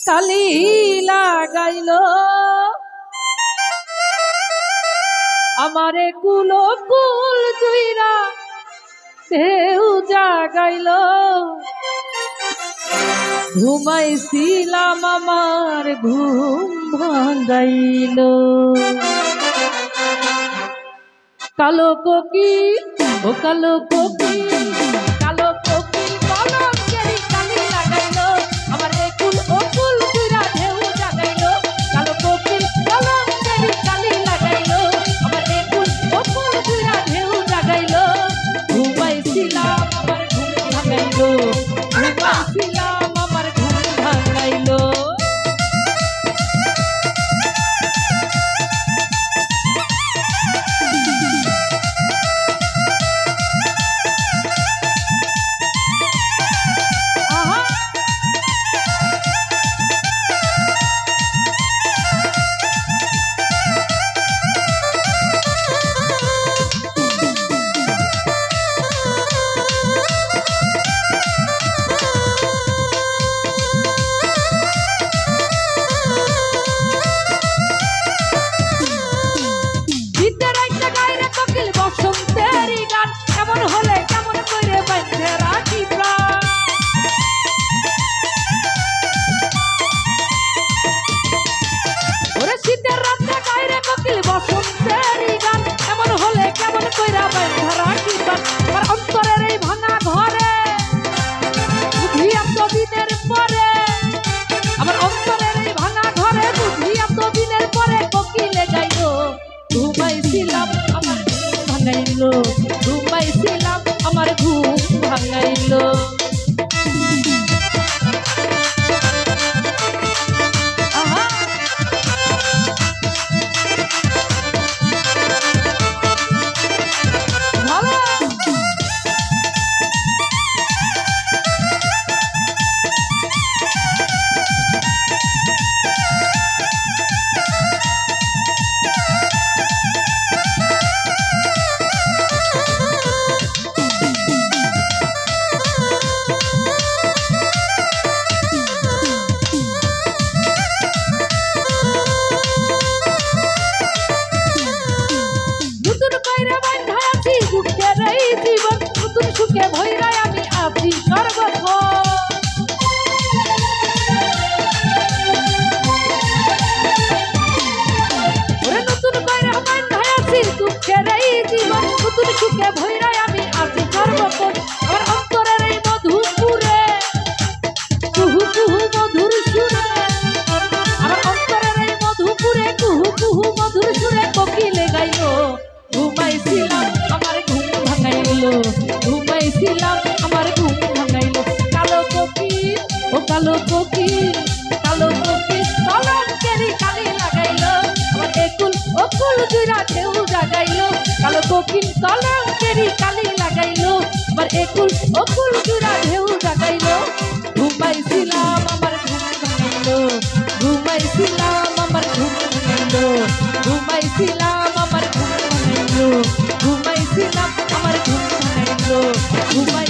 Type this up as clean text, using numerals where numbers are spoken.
কালি লাগাইল আমারে কুলো কুল তুইরা ঢেউ জাগাইল ঘুমাইছিলাম আমার ঘুম ভাঙাইল কালো কোকিল ও কালো কোকিল কালো কোকিল কলঙ্কেরি কালি লাগাইল আমার একুল ওকুল তুইরা ঢেউ জাগাইল কালো কোকিল কলঙ্কেরি কালি লাগাইল আমার একুল ওকুল তুইরা ঢেউ জাগাইল ঘুমাইছিলাম আমার ঘুম ভাঙাইল ঘুমাইছিলাম আমার ঘুম ভাঙাইল ঘুমাইছিলাম আমার ঘুম ভাঙাইল সুখে ভৈরায় আমি আছি সর্বক্ষণ নতুন কইরা বান্ধায় আছি দুঃখের এই জীবন নতুন সুখে ভৈরায় আমি আছি সর্বক্ষণ আমার অন্তরের এই মধুপুরে কুহু কুহু মধুর সুরে আমার অন্তরের এই মধুপুরে কুহু কুহু মধুর সুরে কোকিলে গাইল ঘুমাইছিলাম আমার ঘুম ভাঙাইল ঘুমাইছিলাম আমার ঘুম ভাঙাইল কালো কোকিল ও কালো কোকিল কালো কোকিল কলঙ্কেরি কালি লাগাইল আমার একুল ওকুল দুইরা ঢেউ জাগাইল কালো কোকিল কলঙ্কেরি কালি লাগাইল আমার একুল ওকুল দুইরা ঢেউ জাগাইল ঘুমাইছিলাম আমার ঘুম ভাঙাইল ঘুমাইছিলাম আমার ঘুম ভাঙাইল ঘুমাইছিলাম আমার ঘুম ভাঙাইল ঘুমাইছিলাম আমার ঘুম ভাঙাইল ঘুমাই